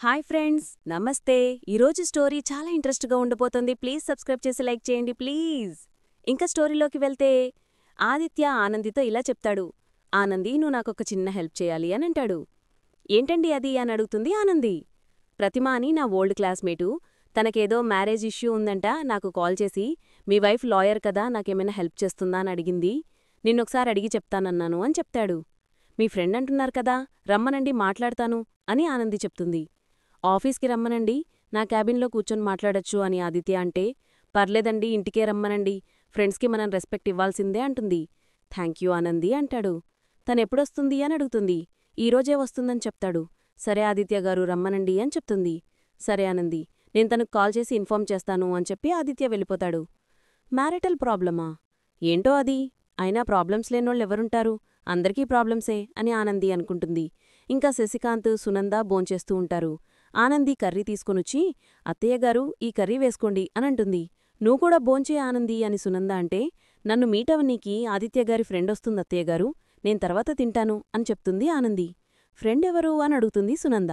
Hi friends, నమస్తే. ఈరోజు story చాలా ఇంట్రెస్ట్గా ఉండబోతోంది. ప్లీజ్ సబ్స్క్రైబ్ చేసి లైక్ చేయండి ప్లీజ్. ఇంకా స్టోరీలోకి వెళ్తే ఆదిత్య ఆనందితో ఇలా చెప్తాడు. ఆనంది, నువ్వు నాకొక చిన్న హెల్ప్ చేయాలి అని అంటాడు. ఏంటండి అది అని అడుగుతుంది ఆనంది. ప్రతిమ అని నా ఓల్డ్ క్లాస్మేటు, తనకేదో మ్యారేజ్ ఇష్యూ ఉందంట. నాకు కాల్ చేసి మీ వైఫ్ లాయర్ కదా, నాకేమైనా హెల్ప్ చేస్తుందా అని అడిగింది. నిన్నొకసారి అడిగి చెప్తానన్నాను అని చెప్తాడు. మీ ఫ్రెండ్ అంటున్నారు కదా, రమ్మనండి మాట్లాడతాను అని ఆనంది చెప్తుంది. ఆఫీస్కి రమ్మనండి, నా క్యాబిన్లో కూర్చొని మాట్లాడొచ్చు అని ఆదిత్య అంటే, పర్లేదండి ఇంటికే రమ్మనండి, ఫ్రెండ్స్కి మనం రెస్పెక్ట్ ఇవ్వాల్సిందే అంటుంది. థ్యాంక్యూ ఆనంది అంటాడు. తనెప్పుడొస్తుంది అని అడుగుతుంది. ఈరోజే వస్తుందని చెప్తాడు. సరే ఆదిత్య గారు రమ్మనండి అని చెప్తుంది. సరే ఆనంది, నేను తనకు కాల్ చేసి ఇన్ఫార్మ్ చేస్తాను అని చెప్పి ఆదిత్య వెళ్ళిపోతాడు. మ్యారిటల్ ప్రాబ్లమా? ఏంటో అది. అయినా ప్రాబ్లమ్స్ లేనోళ్ళెవరుంటారు, అందరికీ ప్రాబ్లమ్సే అని ఆనంది అనుకుంటుంది. ఇంకా శశికాంత్, సునంద భోంచేస్తూ ఉంటారు. ఆనంది కర్రీ తీసుకొనొచ్చి, అత్తయ్యగారు ఈ కర్రీ వేసుకోండి అనంటుంది. నువ్వు కూడా భోంచే ఆనంది అని సునంద అంటే, నన్ను మీటవనీకి ఆదిత్యగారి ఫ్రెండొస్తుంది అత్తయ్యగారు, నేను తర్వాత తింటాను అని చెప్తుంది ఆనంది. ఫ్రెండెవరు అని అడుగుతుంది సునంద.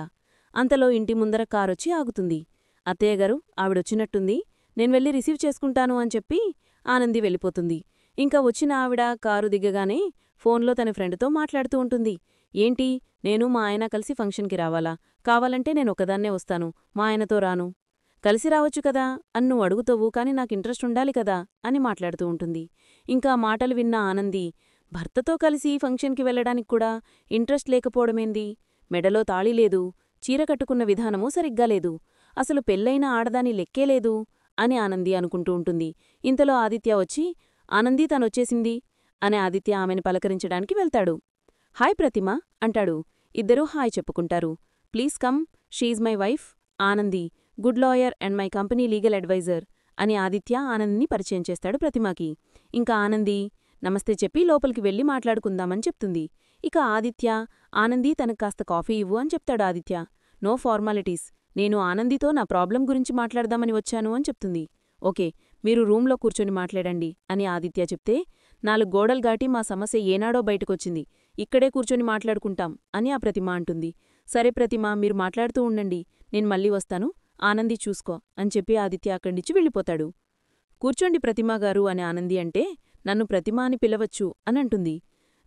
అంతలో ఇంటి ముందర కారొచ్చి ఆగుతుంది. అత్తయ్యగారు, ఆవిడొచ్చినట్టుంది, నేను వెళ్ళి రిసీవ్ చేసుకుంటాను అని చెప్పి ఆనంది వెళ్ళిపోతుంది. ఇంకా వచ్చిన ఆవిడ కారు దిగ్గగానే ఫోన్లో తన ఫ్రెండ్తో మాట్లాడుతూ ఉంటుంది. ఏంటి, నేను మా ఆయన కలిసి ఫంక్షన్కి రావాలా? కావాలంటే నేనొకదాన్నే వస్తాను, మా ఆయనతో రాను. కలిసి రావచ్చు కదా అని నువ్వు అడుగుతావు, కాని నాకు ఇంట్రెస్ట్ ఉండాలి కదా అని మాట్లాడుతూ ఉంటుంది. ఇంకా మాటలు విన్న ఆనంది, భర్తతో కలిసి ఫంక్షన్కి వెళ్లడానికి కూడా ఇంట్రెస్ట్ లేకపోవడమేంది? మెడలో తాళీ లేదు, చీర కట్టుకున్న విధానమూ సరిగ్గా లేదు, అసలు పెళ్ళైన ఆడదాని లెక్కేలేదు అని ఆనంది అనుకుంటూ ఉంటుంది. ఇంతలో ఆదిత్య వచ్చి, ఆనంది తనొచ్చేసింది అని ఆదిత్య ఆమెను పలకరించడానికి వెళ్తాడు. హాయ్ ప్రతిమ అంటాడు. ఇద్దరూ హాయ్ చెప్పుకుంటారు. Please come, she is my wife Anandi, good lawyer and my company legal advisor అని ఆదిత్య ఆనందిని పరిచయం చేస్తాడు ప్రతిమకి. ఇంకా ఆనంది నమస్తే చెప్పి లోపలికి వెళ్ళి మాట్లాడుకుందామని చెప్తుంది. ఇక ఆదిత్య, ఆనంది తనకు కాస్త కాఫీ ఇవ్వు అని చెప్తాడు ఆదిత్య. నో ఫార్మాలిటీస్, నేను ఆనందితో నా ప్రాబ్లం గురించి మాట్లాడదామని వచ్చాను అని చెప్తుంది. ఓకే, మీరు రూంలో కూర్చొని మాట్లాడండి అని ఆదిత్య చెప్తే, 4 గోడలు దాటి మా సమస్య ఏనాడో బయటకొచ్చింది, ఇక్కడే కూర్చొని మాట్లాడుకుంటాం అని ఆ ప్రతిమ అంటుంది. సరే ప్రతిమ, మీరు మాట్లాడుతూ ఉండండి, నేను మళ్ళీ వస్తాను, ఆనంది చూసుకో అని చెప్పి ఆదిత్య అక్కడ్నించి వెళ్ళిపోతాడు. కూర్చోండి ప్రతిమాగారు అని ఆనంది అంటే, నన్ను ప్రతిమ అని పిలవచ్చు అనంటుంది.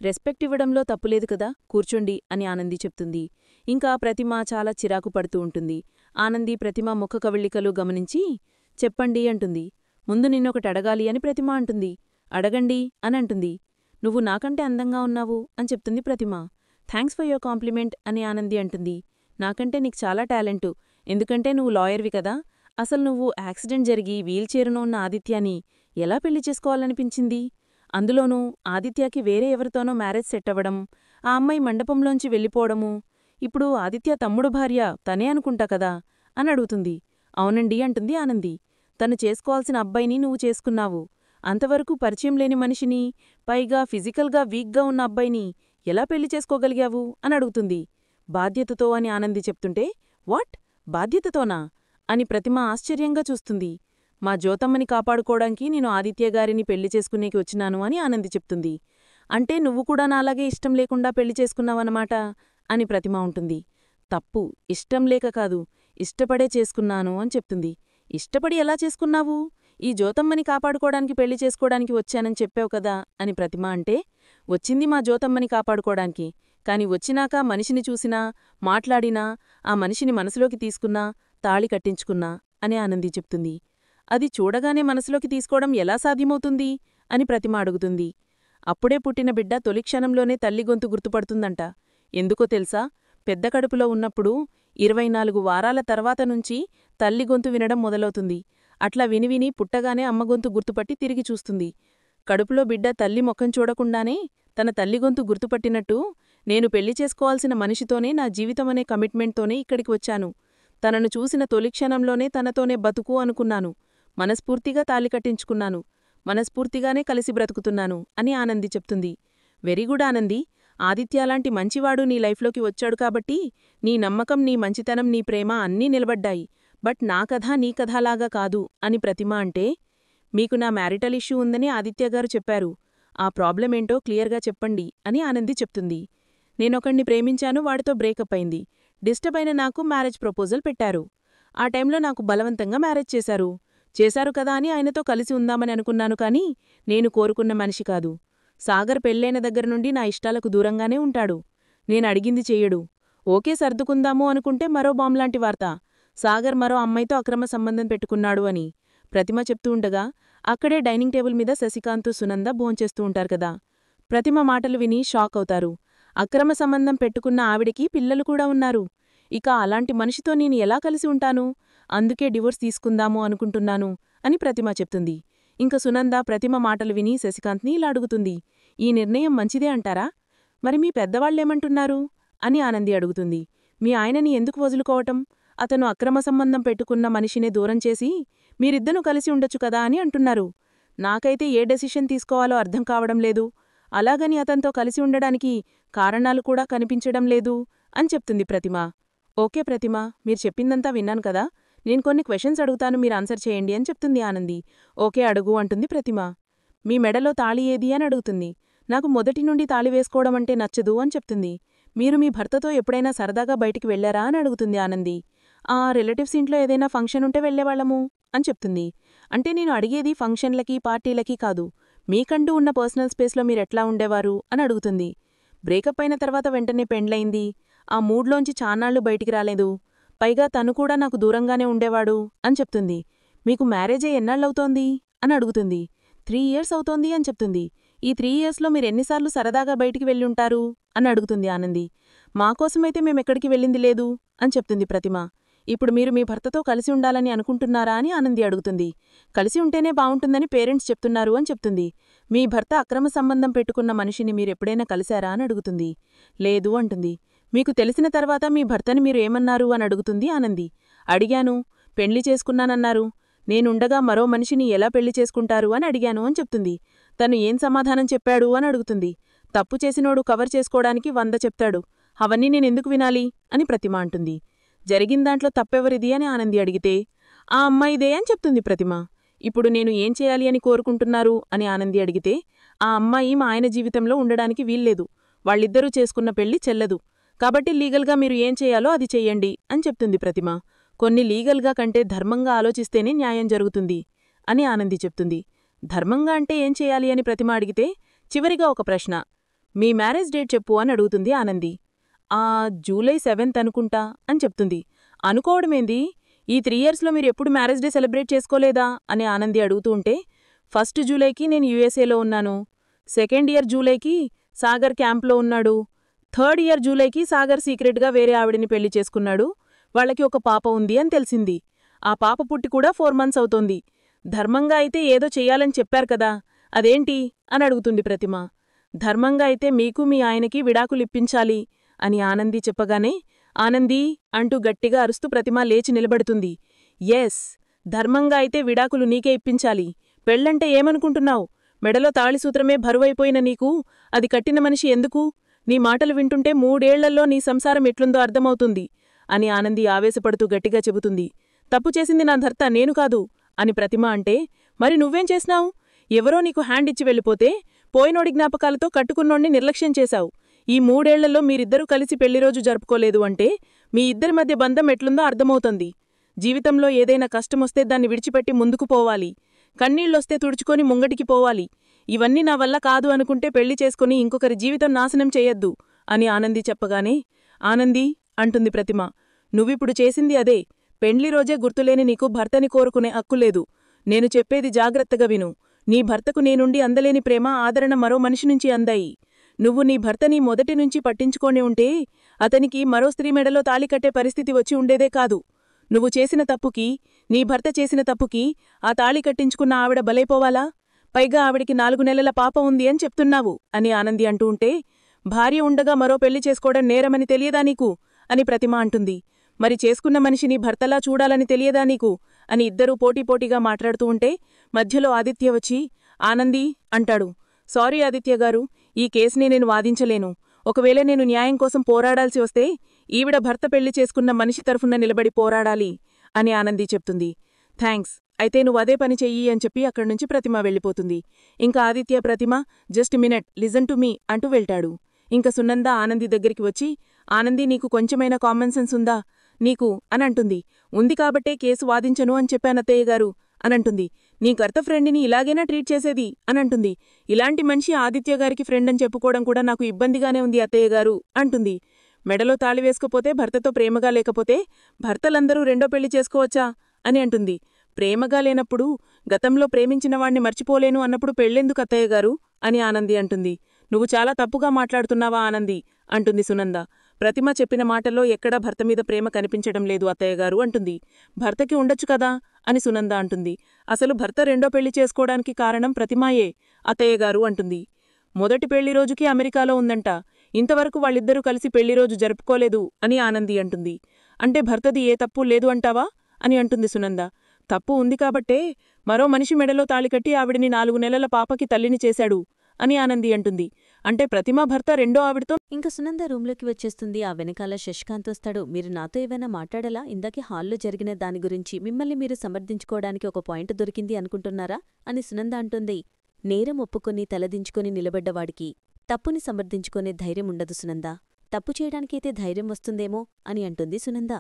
రెస్పెక్ట్ ఇవ్వడంలో తప్పులేదు కదా, కూర్చోండి అని ఆనంది చెప్తుంది. ఇంకా ప్రతిమ చాలా చిరాకు పడుతూ ఉంటుంది. ఆనంది ప్రతిమ ముఖ కవళికలు గమనించి, చెప్పండి అంటుంది. ముందు నిన్నొకటి అడగాలి అని ప్రతిమ అంటుంది. అడగండి అనంటుంది. నువ్వు నాకంటే అందంగా ఉన్నావు అని చెప్తుంది ప్రతిమ. థ్యాంక్స్ ఫర్ యువర్ కాంప్లిమెంట్ అని ఆనంది అంటుంది. నాకంటే నీకు చాలా టాలెంటు, ఎందుకంటే నువ్వు లాయర్వి కదా. అసలు నువ్వు యాక్సిడెంట్ జరిగి వీల్చైరులో ఉన్న ఆదిత్యాని ఎలా పెళ్లి చేసుకోవాలనిపించింది? అందులోనూ ఆదిత్యకి వేరే ఎవరితోనో మ్యారేజ్ సెట్ అవ్వడం, ఆ అమ్మాయి మండపంలోంచి వెళ్ళిపోవడము, ఇప్పుడు ఆదిత్య తమ్ముడు భార్య తనే అనుకుంటా కదా అని అడుగుతుంది. అవునండి అంటుంది ఆనంది. తను చేసుకోవాల్సిన అబ్బాయిని నువ్వు చేసుకున్నావు, అంతవరకు పరిచయం లేని మనిషిని, పైగా ఫిజికల్గా వీక్గా ఉన్న అబ్బాయిని ఎలా పెళ్లి చేసుకోగలిగావు అని అడుగుతుంది. బాధ్యతతో అని ఆనంది చెప్తుంటే, వాట్, బాధ్యతతోనా అని ప్రతిమ ఆశ్చర్యంగా చూస్తుంది. మా జ్యోతమ్మని కాపాడుకోవడానికి నేను ఆదిత్యగారిని పెళ్లి చేసుకునేకి వచ్చినాను అని ఆనంది చెప్తుంది. అంటే నువ్వు కూడా నాలాగే ఇష్టం లేకుండా పెళ్లి చేసుకున్నావన్నమాట అని ప్రతిమ ఉంటుంది. తప్పు, ఇష్టం లేక కాదు, ఇష్టపడే చేసుకున్నాను అని చెప్తుంది. ఇష్టపడి ఎలా చేసుకున్నావు? ఈ జ్యోతమ్మని కాపాడుకోవడానికి పెళ్లి చేసుకోవడానికి వచ్చానని చెప్పావు కదా అని ప్రతిమ అంటే, వచ్చింది మా జ్యోతమ్మని కాపాడుకోవడానికి, కాని వచ్చినాక మనిషిని చూసినా, మాట్లాడినా, ఆ మనిషిని మనసులోకి తీసుకున్నా, తాళి కట్టించుకున్నా అని ఆనంది చెప్తుంది. అది చూడగానే మనసులోకి తీసుకోవడం ఎలా సాధ్యమవుతుంది అని ప్రతిమ అడుగుతుంది. అప్పుడే పుట్టిన బిడ్డ తొలి క్షణంలోనే తల్లి గొంతు గుర్తుపడుతుందంట. ఎందుకో తెలుసా? పెద్ద కడుపులో ఉన్నప్పుడు 24 వారాల తర్వాత నుంచి తల్లి గొంతు వినడం మొదలవుతుంది. అట్లా విని పుట్టగానే అమ్మ గొంతు గుర్తుపట్టి తిరిగి చూస్తుంది. కడుపులో బిడ్డ తల్లి ముఖం చూడకుండానే తన తల్లి గొంతు గుర్తుపట్టినట్టు, నేను పెళ్లి చేసుకోవాల్సిన మనిషితోనే నా జీవితమనే కమిట్మెంట్తోనే ఇక్కడికి వచ్చాను. తనను చూసిన తొలి క్షణంలోనే తనతోనే బతుకు అనుకున్నాను. మనస్ఫూర్తిగా తాళి కట్టించుకున్నాను. మనస్ఫూర్తిగానే కలిసి బ్రతుకుతున్నాను అని ఆనంది చెప్తుంది. వెరీగుడ్ ఆనంది, ఆదిత్యలాంటి మంచివాడు నీ లైఫ్లోకి వచ్చాడు కాబట్టి నీ నమ్మకం, నీ మంచితనం, నీ ప్రేమ అన్నీ నిలబడ్డాయి. బట్ నా కథ నీ కథలాగా కాదు అని ప్రతిమ అంటే, మీకు నా మ్యారిటల్ ఇష్యూ ఉందని ఆదిత్యగారు చెప్పారు, ఆ ప్రాబ్లమేంటో క్లియర్గా చెప్పండి అని ఆనంది చెప్తుంది. నేనొకణ్ణి ప్రేమించాను, వాడితో బ్రేకప్ అయింది. డిస్టర్బ్ అయిన నాకు మ్యారేజ్ ప్రపోజల్ పెట్టారు. ఆ టైంలో నాకు బలవంతంగా మ్యారేజ్ చేశారు కదా అని ఆయనతో కలిసి ఉందామని అనుకున్నాను కానీ నేను కోరుకున్న మనిషి కాదు. సాగర్ పెళ్ళైన దగ్గర నుండి నా ఇష్టాలకు దూరంగానే ఉంటాడు. నేనడిగింది చెయ్యడు. ఓకే సర్దుకుందాము అనుకుంటే మరో బాంబ్లాంటి వార్త. సాగర్ మరో అమ్మాయితో అక్రమ సంబంధం పెట్టుకున్నాడు అని. ప్రతిమ చెప్తూ ఉండగా అక్కడే డైనింగ్ టేబుల్ మీద శశికాంత్, సునంద భోంచేస్తూ ఉంటారు కదా. ప్రతిమ మాటలు విని షాక్ అవుతారు. అక్రమ సంబంధం పెట్టుకున్న ఆవిడికి పిల్లలు కూడా ఉన్నారు. ఇక అలాంటి మనిషితో నేను ఎలా కలిసి ఉంటాను? అందుకే డివోర్స్ తీసుకుందాము అనుకుంటున్నాను అని ప్రతిమ చెప్తుంది. ఇంక సునంద ప్రతిమ మాటలు విని శశికాంత్ని ఇలా అడుగుతుంది. ఈ నిర్ణయం మంచిదే అంటారా? మరి మీ పెద్దవాళ్లేమంటున్నారు అని ఆనంది అడుగుతుంది. మీ ఆయనని ఎందుకు వదులుకోవటం? అతను అక్రమ సంబంధం పెట్టుకున్న మనిషినే దూరం చేసి మీరిద్దరూ కలిసి ఉండొచ్చు కదా అని అంటున్నారు. నాకైతే ఏ డెసిషన్ తీసుకోవాలో అర్థం కావడం లేదు. అలాగని అతనితో కలిసి ఉండడానికి కారణాలు కూడా కనిపించడం లేదు అని చెప్తుంది ప్రతిమ. ఓకే ప్రతిమ, మీరు చెప్పిందంతా విన్నాను కదా. నేను కొన్ని క్వశ్చన్స్ అడుగుతాను, మీరు ఆన్సర్ చేయండి అని చెప్తుంది ఆనంది. ఓకే అడుగు అంటుంది ప్రతిమ. మీ మెడలో తాళి ఏది అని అడుగుతుంది. నాకు మొదటి నుండి తాళి వేసుకోవడమంటే నచ్చదు అని చెప్తుంది. మీరు మీ భర్తతో ఎప్పుడైనా సరదాగా బయటికి వెళ్లారా అని అడుగుతుంది ఆనంది. రిలేటివ్స్ ఇంట్లో ఏదైనా ఫంక్షన్ ఉంటే వెళ్లేవాళ్లము అని చెప్తుంది. అంటే నేను అడిగేది ఫంక్షన్లకి పార్టీలకి కాదు, మీకంటూ ఉన్న పర్సనల్ స్పేస్లో మీరెట్లా ఉండేవారు అని అడుగుతుంది. బ్రేకప్ అయిన తర్వాత వెంటనే పెండ్లైంది. ఆ మూడ్లోంచి చాన్నాళ్లు బయటికి రాలేదు. పైగా తను కూడా నాకు దూరంగానే ఉండేవాడు అని చెప్తుంది. మీకు మ్యారేజే ఎన్నాళ్ళవుతోంది అని అడుగుతుంది. 3 years అవుతోంది అని చెప్తుంది. ఈ 3 yearsలో మీరెన్నిసార్లు సరదాగా బయటికి వెళ్ళుంటారు అని అడుగుతుంది ఆనంది. మాకోసమైతే మేమెక్కడికి వెళ్ళింది లేదు అని చెప్తుంది ప్రతిమ. ఇప్పుడు మీరు మీ భర్తతో కలిసి ఉండాలని అనుకుంటున్నారా అని ఆనంది అడుగుతుంది. కలిసి ఉంటేనే బావుంటుందని పేరెంట్స్ చెప్తున్నారు అని చెప్తుంది. మీ భర్త అక్రమ సంబంధం పెట్టుకున్న మనిషిని మీరెప్పుడైనా కలిశారా అని అడుగుతుంది. లేదు అంటుంది. మీకు తెలిసిన తర్వాత మీ భర్తని మీరు ఏమన్నారు అని అడుగుతుంది ఆనంది. అడిగాను, పెళ్లి చేసుకున్నానన్నారు. నేనుండగా మరో మనిషిని ఎలా పెళ్లి చేసుకుంటారు అని అడిగాను అని చెప్తుంది. తను ఏం సమాధానం చెప్పాడు అని అడుగుతుంది. తప్పు చేసినోడు కవర్ చేసుకోవడానికి 100 చెప్తాడు. అవన్నీ నేనెందుకు వినాలి అని ప్రతిమ అంటుంది. జరిగిందాంట్లో తప్పెవరిది అని ఆనంది అడిగితే ఆ అమ్మాయిదే అని చెప్తుంది ప్రతిమ. ఇప్పుడు నేను ఏం చేయాలి అని కోరుకుంటున్నారు అని ఆనంది అడిగితే ఆ అమ్మాయి మా ఆయన జీవితంలో ఉండడానికి వీల్లేదు. వాళ్ళిద్దరూ చేసుకున్న పెళ్లి చెల్లదు. కాబట్టి లీగల్గా మీరు ఏం చేయాలో అది చెయ్యండి అని చెప్తుంది ప్రతిమ. కొన్ని లీగల్గా కంటే ధర్మంగా ఆలోచిస్తేనే న్యాయం జరుగుతుంది అని ఆనంది చెప్తుంది. ధర్మంగా అంటే ఏం చేయాలి అని ప్రతిమ అడిగితే చివరిగా ఒక ప్రశ్న. మీ మ్యారేజ్ డేట్ చెప్పు అని అడుగుతుంది ఆనంది. జూలై 7th అనుకుంటా అని చెప్తుంది. అనుకోవడమేంది? ఈ 3 yearsలో మీరు ఎప్పుడు మ్యారేజ్ డే సెలబ్రేట్ చేసుకోలేదా అని ఆనంది అడుగుతూ ఉంటే 1st జూలైకి నేను యుఎస్ఏలో ఉన్నాను. 2nd year జూలైకి సాగర్ క్యాంప్లో ఉన్నాడు. 3rd year జూలైకి సాగర్ సీక్రెట్గా వేరే ఆవిడిని పెళ్లి చేసుకున్నాడు. వాళ్ళకి ఒక పాప ఉంది అని తెలిసింది. ఆ పాప పుట్టి కూడా 4 months అవుతోంది. ధర్మంగా అయితే ఏదో చెయ్యాలని చెప్పారు కదా, అదేంటి అని అడుగుతుంది ప్రతిమ. ధర్మంగా అయితే మీకు మీ ఆయనకి విడాకులిప్పించాలి అని ఆనంది చెప్పగానే ఆనందీ అంటూ గట్టిగా అరుస్తూ ప్రతిమ లేచి నిలబడుతుంది. ఎస్, ధర్మంగా అయితే విడాకులు నీకే ఇప్పించాలి. పెళ్ళంటే ఏమనుకుంటున్నావు? మెడలో తాళిసూత్రమే బరువైపోయిన నీకు అది కట్టిన మనిషి ఎందుకు? నీ మాటలు వింటుంటే 3 ఏళ్లలో నీ సంసారం ఎట్లుందో అర్థమవుతుంది అని ఆనంది ఆవేశపడుతూ గట్టిగా చెబుతుంది. తప్పు చేసింది నా భర్త, నేను కాదు అని ప్రతిమ అంటే మరి నువ్వేం చేసినావు? ఎవరో నీకు హ్యాండ్ ఇచ్చి వెళ్ళిపోతే పోయినోడి జ్ఞాపకాలతో కట్టుకున్నోణ్ణి నిర్లక్ష్యం చేశావు. ఈ 3 ఏళ్లలో మీరిద్దరూ కలిసి పెళ్లిరోజు జరుపుకోలేదు అంటే మీ ఇద్దరి మధ్య బంధం ఎట్లుందో అర్థమవుతుంది. జీవితంలో ఏదైనా కష్టమొస్తే దాన్ని విడిచిపెట్టి ముందుకు పోవాలి. కన్నీళ్లొస్తే తుడుచుకొని ముంగటికి పోవాలి. ఇవన్నీ నా వల్ల కాదు అనుకుంటే పెళ్లి చేసుకుని ఇంకొకరి జీవితం నాశనం చేయొద్దు అని ఆనంది చెప్పగానే ఆనందీ అంటుంది ప్రతిమ. నువ్విప్పుడు చేసింది అదే. పెండ్లి రోజే గుర్తులేని నీకు భర్తని కోరుకునే హక్కులేదు. నేను చెప్పేది జాగ్రత్తగా విను. నీ భర్తకు నేనుండి అందలేని ప్రేమ, ఆదరణ మరో మనిషి నుంచి అందాయి. నువ్వు నీ భర్తని మొదటి నుంచి పట్టించుకోనే ఉంటే అతనికి మరో స్త్రీ మెడలో తాళి కట్టే పరిస్థితి వచ్చి ఉండేదే కాదు. నువ్వు చేసిన తప్పుకి, నీ భర్త చేసిన తప్పుకి ఆ తాళి కట్టించుకున్న ఆవిడ బలైపోవాలా? పైగా ఆవిడికి 4 నెలల పాప ఉంది అని చెప్తున్నావు అని ఆనంది అంటూ ఉంటే భార్య ఉండగా మరో పెళ్లి చేసుకోవడం నేరమని తెలియదా నీకు అని ప్రతిమ అంటుంది. మరి చేసుకున్న మనిషిని భర్తలా చూడాలని తెలియదా నీకు అని ఇద్దరూ పోటీపోటీగా మాట్లాడుతూ ఉంటే మధ్యలో ఆదిత్య వచ్చి ఆనందీ అంటాడు. సారీ ఆదిత్యగారు, ఈ కేసుని నేను వాదించలేను. ఒకవేళ నేను న్యాయం కోసం పోరాడాల్సి వస్తే ఈవిడ భర్త పెళ్లి చేసుకున్న మనిషి తరఫున నిలబడి పోరాడాలి అని ఆనంది చెప్తుంది. థ్యాంక్స్, అయితే నువ్వదే పని చెయ్యి అని చెప్పి అక్కడ్నుంచి ప్రతిమ వెళ్ళిపోతుంది. ఇంకా ఆదిత్య ప్రతిమ just minute listen to me అంటూ వెళ్తాడు. ఇంక సునంద ఆనంది దగ్గరికి వచ్చి ఆనంది, నీకు కొంచెమైనా కామన్ సెన్స్ ఉందా నీకు అనంటుంది. ఉంది కాబట్టే కేసు వాదించను అని చెప్పానత్తయ్యగారు అనంటుంది. నీ భర్త ఫ్రెండ్ని ఇలాగైనా ట్రీట్ చేసేది అనంటుంది. ఇలాంటి మనిషి ఆదిత్యగారికి ఫ్రెండ్ అని చెప్పుకోవడం కూడా నాకు ఇబ్బందిగానే ఉంది అత్తయ్యగారు అంటుంది. మెడలో తాళి వేసుకుపోతే భర్తతో ప్రేమగా లేకపోతే భర్తలందరూ రెండో పెళ్లి చేసుకోవచ్చా అని అంటుంది. ప్రేమగా లేనప్పుడు గతంలో ప్రేమించిన వాణ్ణి మర్చిపోలేను అన్నప్పుడు పెళ్ళెందుకు అత్తయ్యగారు అని ఆనంది అంటుంది. నువ్వు చాలా తప్పుగా మాట్లాడుతున్నావా ఆనంది అంటుంది సునంద. ప్రతిమ చెప్పిన మాటల్లో ఎక్కడా భర్త మీద ప్రేమ కనిపించడం లేదు అత్తయ్యగారు అంటుంది. భర్తకి ఉండొచ్చు కదా అని సునంద అంటుంది. అసలు భర్త రెండో పెళ్లి చేసుకోవడానికి కారణం ప్రతిమాయే అత్తయ్యగారు అంటుంది. మొదటి పెళ్లి రోజుకి అమెరికాలో ఉందంట. ఇంతవరకు వాళ్ళిద్దరూ కలిసి పెళ్లిరోజు జరుపుకోలేదు అని ఆనంది అంటుంది. అంటే భర్తది ఏ తప్పు లేదు అంటావా అని అంటుంది సునంద. తప్పు ఉంది కాబట్టే మరో మనిషి మెడలో తాళికట్టి ఆవిడిని 4 నెలల పాపకి తల్లిని చేశాడు అని ఆనంది అంటుంది. అంటే ప్రతిమా భర్త రెండో ఆవిడతో ఇంక సునంద రూంలోకి వచ్చేస్తుంది. ఆ వెనకాల శశికాంత్ వస్తాడు. మీరు నాతో ఏవైనా మాట్లాడాలా? ఇందాకే హాల్లో జరిగిన దాని గురించి మిమ్మల్ని మీరు సమర్థించుకోవడానికి ఒక పాయింట్ దొరికింది అనుకుంటున్నారా అని సునంద అంటుంది. నేరం ఒప్పుకొని తలదించుకొని నిలబడ్డవాడికి తప్పుని సమర్థించుకునే ధైర్యం ఉండదు సునంద. తప్పు చేయడానికైతే ధైర్యం వస్తుందేమో అని అంటుంది సునంద.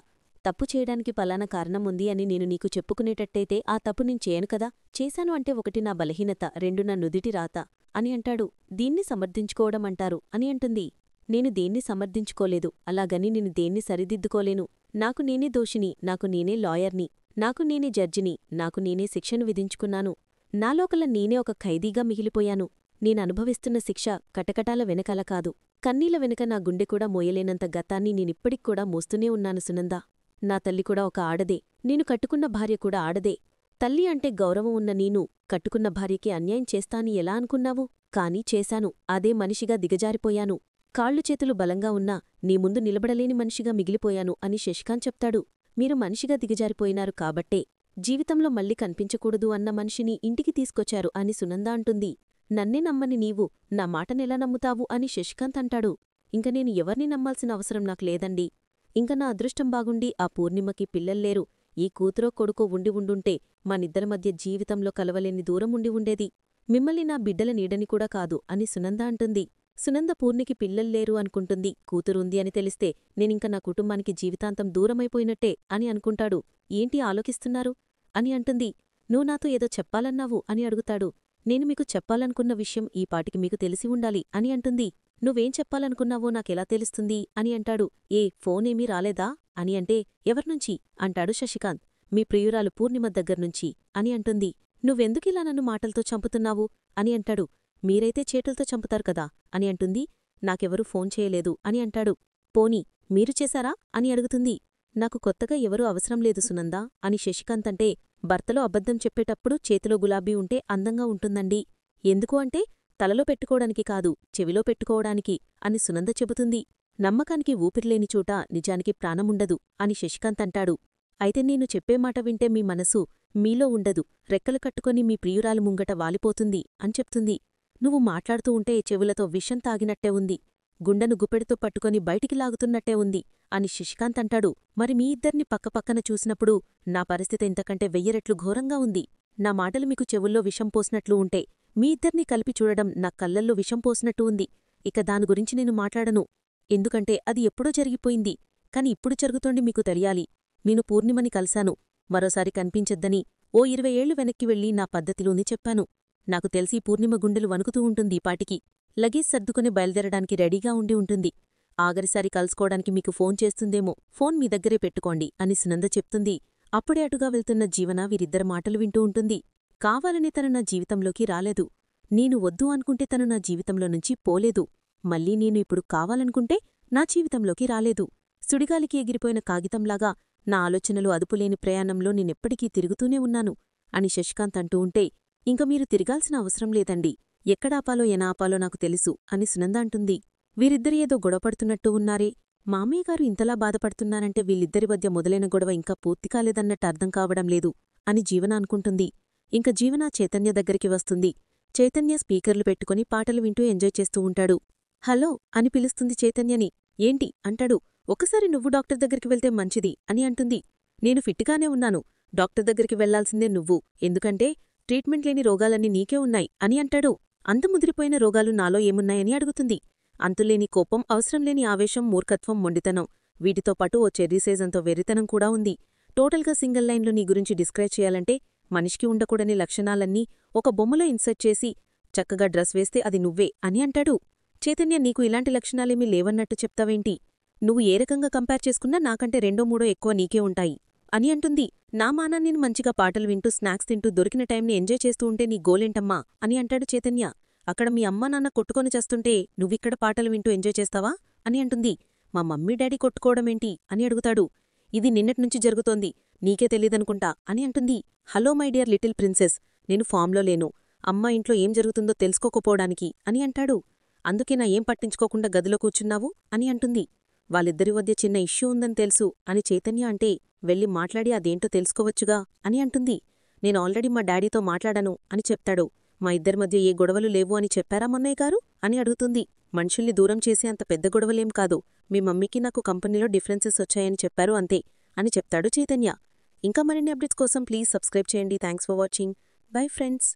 తప్పు చేయడానికి పలానా కారణం ఉంది అని నేను నీకు చెప్పుకునేటట్టయితే ఆ తప్పు నేను చేయను కదా. చేశాను అంటే 1 నా బలహీనత, 2 నా నుదిటి రాత అని అంటాడు. దీన్ని సమర్థించుకోవడం అంటారు అని అంటుంది. నేను దేన్ని సమర్థించుకోలేదు. అలాగని నేను దేన్ని సరిదిద్దుకోలేను. నాకు నేనే దోషిని, నాకు నేనే లాయర్ని, నాకు నేనే జడ్జిని, నాకు నేనే శిక్షను విధించుకున్నాను. నాలోకల నేనే ఒక ఖైదీగా మిగిలిపోయాను. నేననుభవిస్తున్న శిక్ష కటకటాల వెనకాల కాదు, కన్నీల వెనుక నా గుండె కూడా మోయలేనంత గతాన్ని నేనిప్పటిక్కూడా మోస్తూనే ఉన్నాను సునందా. నా తల్లి కూడా ఒక ఆడదే, నేను కట్టుకున్న భార్య కూడా ఆడదే. తల్లి అంటే గౌరవం ఉన్న నేను కట్టుకున్న భార్యకి అన్యాయం చేస్తాని ఎలా అనుకున్నావు? కాని చేశాను. అదే మనిషిగా దిగజారిపోయాను. కాళ్ళు చేతులు బలంగా ఉన్నా నీ ముందు నిలబడలేని మనిషిగా మిగిలిపోయాను అని శశికాంత్ చెప్తాడు. మీరు మనిషిగా దిగజారిపోయినారు కాబట్టే జీవితంలో మళ్ళీ కనిపించకూడదు అన్న మనిషిని ఇంటికి తీసుకొచ్చారు అని సునంద అంటుంది. నన్నే నమ్మని నీవు నా మాటనెలా నమ్ముతావు అని శశికాంత్ అంటాడు. ఇంక నేను ఎవర్ని నమ్మాల్సిన అవసరం నాకు లేదండి. ఇంక నా అదృష్టం బాగుండి ఆ పూర్ణిమకి పిల్లల్లేరు. ఈ కూతురో కొడుకో ఉండి ఉండుంటే మనిద్దరి మధ్య జీవితంలో కలవలేని దూరం ఉండి ఉండేది. మిమ్మల్ని నా బిడ్డల నీడని కూడా కాదు అని సునంద అంటుంది. సునంద పూర్ణికి పిల్లల్లేరు అనుకుంటుంది. కూతురుంది అని తెలిస్తే నేనింక నా కుటుంబానికి జీవితాంతం దూరమైపోయినట్టే అని అనుకుంటాడు. ఏంటి ఆలోకిస్తున్నారు అని అంటుంది. నువ్వు నాతో ఏదో చెప్పాలన్నావు అని అడుగుతాడు. నేను మీకు చెప్పాలనుకున్న విషయం ఈ పాటికి మీకు తెలిసి ఉండాలి అని అంటుంది. నువ్వేం చెప్పాలనుకున్నావో నాకెలా తెలుస్తుంది అని అంటాడు. ఫోనేమీ రాలేదా అని అంటే ఎవర్నుంచి అంటాడు శశికాంత్. మీ ప్రియురాలు పూర్ణిమ దగ్గర్నుంచి అని అంటుంది. నువ్వెందుకిలా నన్ను మాటలతో చంపుతున్నావు అని అంటాడు. మీరైతే చేతులతో చంపుతారు కదా అని అంటుంది. నాకెవరూ ఫోన్ చేయలేదు అని అంటాడు. పోనీ మీరు చేశారా అని అడుగుతుంది. నాకు కొత్తగా ఎవరూ అవసరం లేదు సునందా అని శశికాంత్ అంటే, భర్తలో అబద్ధం చెప్పేటప్పుడు చేతిలో గులాబీ ఉంటే అందంగా ఉంటుందండి. ఎందుకు అంటే తలలో పెట్టుకోవడానికి కాదు, చెవిలో పెట్టుకోవడానికి అని సునంద చెబుతుంది. నమ్మకానికి ఊపిరిలేని చోట నిజానికి ప్రాణముండదు అని శశికాంత్ అంటాడు. అయితే నేను చెప్పే మాట వింటే మీ మనసు మీలో ఉండదు, రెక్కలు కట్టుకొని మీ ప్రియురాలు ముంగట వాలిపోతుంది అని చెప్తుంది. నువ్వు మాట్లాడుతూ ఉంటే చెవులతో విషం తాగినట్టే ఉంది, గుండెను గుప్పెడితో పట్టుకొని బయటికి లాగుతున్నట్టే ఉంది అని శశికాంత్ అంటాడు. మరి మీ ఇద్దరిని పక్కపక్కన చూసినప్పుడు నా పరిస్థితి ఇంతకంటే 1000 రెట్లు ఘోరంగా ఉంది. నా మాటలు మీకు చెవుల్లో విషం పోసినట్లు ఉంటే మీ ఇద్దరినీ కలిపి చూడడం నా కళ్ళల్లో విషం పోసినట్టు ఉంది. ఇక దాని గురించి నేను మాట్లాడను, ఎందుకంటే అది ఎప్పుడో జరిగిపోయింది. కాని ఇప్పుడు జరుగుతోంది మీకు తెలియాలి. నేను పూర్ణిమని కలిశాను, మరోసారి కనిపించొద్దని ఓ 20 ఏళ్లు వెనక్కి వెళ్లి నా పద్ధతిలోని చెప్పాను. నాకు తెలిసి పూర్ణిమ గుండెలు వణుకుతూ ఉంటుంది ఈ పాటికి. లగేజ్ సర్దుకుని బయలుదేరడానికి రెడీగా ఉండి ఉంటుంది. ఆఖరిసారి కలుసుకోవడానికి మీకు ఫోన్ చేస్తుందేమో, ఫోన్ మీ దగ్గరే పెట్టుకోండి అని సునంద చెప్తుంది. అప్పుడే అటుగా వెళ్తున్న జీవన వీరిద్దరి మాటలు వింటూ ఉంటుంది. కావాలని తను నా జీవితంలోకి రాలేదు, నేను వద్దు అనుకుంటే తను నా జీవితంలో నుంచి పోలేదు, మళ్ళీ నేను ఇప్పుడు కావాలనుకుంటే నా జీవితంలోకి రాలేదు. సుడిగాలికి ఎగిరిపోయిన కాగితంలాగా నా ఆలోచనలు అదుపులేని ప్రయాణంలో నేనెప్పటికీ తిరుగుతూనే ఉన్నాను అని శశికాంత్ అంటూ ఉంటే, ఇంక మీరు తిరగాల్సిన అవసరం లేదండి, ఎక్కడాపాలో ఎలా ఆపాలో నాకు తెలుసు అని సునంద అంటుంది. వీరిద్దరి ఏదో గొడవపడుతున్నట్టు ఉన్నారే, మామయ్యగారు ఇంతలా బాధపడుతున్నారంటే వీళ్ళిద్దరి మధ్య మొదలైన గొడవ ఇంకా పూర్తి కాలేదన్నట్టు అర్థం కావడం లేదు అని జీవన అనుకుంటుంది. ఇంక జీవన చైతన్య దగ్గరికి వస్తుంది. చైతన్య స్పీకర్లు పెట్టుకుని పాటలు వింటూ ఎంజాయ్ చేస్తూ ఉంటాడు. హలో అని పిలుస్తుంది చైతన్యని. ఏంటి అంటాడు. ఒకసారి నువ్వు డాక్టర్ దగ్గరికి వెళ్తే మంచిది అని అంటుంది. నేను ఫిట్గానే ఉన్నాను, డాక్టర్ దగ్గరికి వెళ్లాల్సిందే నువ్వు, ఎందుకంటే ట్రీట్మెంట్ లేని రోగాలన్నీ నీకే ఉన్నాయి అని అంటాడు. అంత ముదిరిపోయిన రోగాలు నాలో ఏమున్నాయని అడుగుతుంది. అంతులేని కోపం, అవసరంలేని ఆవేశం, మూర్ఖత్వం, మొండితనం, వీటితో పాటు ఓ చెర్రీ సైజంతో వెర్రితనం కూడా ఉంది. టోటల్గా సింగిల్ లైన్లో నీ గురించి డిస్క్రైబ్ చేయాలంటే మనిషికి ఉండకూడని లక్షణాలన్నీ ఒక బొమ్మలో ఇన్సర్ట్ చేసి చక్కగా డ్రెస్ వేస్తే అది నువ్వే అని అంటాడు. చైతన్య, నీకు ఇలాంటి లక్షణాలేమీ లేవన్నట్టు చెప్తావేంటి? నువ్వు ఏ రకంగా కంపేర్ చేసుకున్నా నాకంటే 2-3 ఎక్కువ నీకే ఉంటాయి అని అంటుంది. నా మానాన్ని మంచిగా పాటలు వింటూ స్నాక్స్ తింటూ దొరికిన టైంని ఎంజాయ్ చేస్తూ ఉంటే నీ గోలేంటమ్మా అని అంటాడు చైతన్య. అక్కడ మీ అమ్మా నాన్న కొట్టుకొని చేస్తుంటే నువ్విక్కడ పాటలు వింటూ ఎంజాయ్ చేస్తావా అని అంటుంది. మా మమ్మీ డాడీ కొట్టుకోవడమేంటి అని అడుగుతాడు. ఇది నిన్నట్నుంచి జరుగుతోంది, నీకే తెలీదనుకుంటా అని అంటుంది. Hello my dear little princess, నేను ఫామ్లో లేను, అమ్మ ఇంట్లో ఏం జరుగుతుందో తెలుసుకోకపోవడానికి అని అంటాడు. అందుకేనా ఏం పట్టించుకోకుండా గదిలో కూర్చున్నావు అని అంటుంది. వాళ్ళిద్దరి మధ్య చిన్న ఇష్యూ ఉందని తెలుసు అని చైతన్య అంటే వెళ్ళి మాట్లాడి అదేంటో తెలుసుకోవచ్చుగా అని అంటుంది. నేను ఆల్రెడీ మా డాడీతో మాట్లాడాను అని చెప్తాడు. మా ఇద్దరి మధ్య ఏ గొడవలు లేవు అని చెప్పారా మొన్నయ్య గారు అని అడుగుతుంది. మనుషుల్ని దూరం చేసే అంత పెద్ద గొడవలేం కాదు, మీ మమ్మీకి నాకు కంపెనీలో డిఫరెన్సెస్ వచ్చాయని చెప్పారు అంతే అని చెప్తాడు చైతన్య. ఇంకా మరిన్ని అప్డేట్స్ కోసం ప్లీజ్ సబ్స్క్రైబ్ చేయండి. Thanks for watching. Bye friends.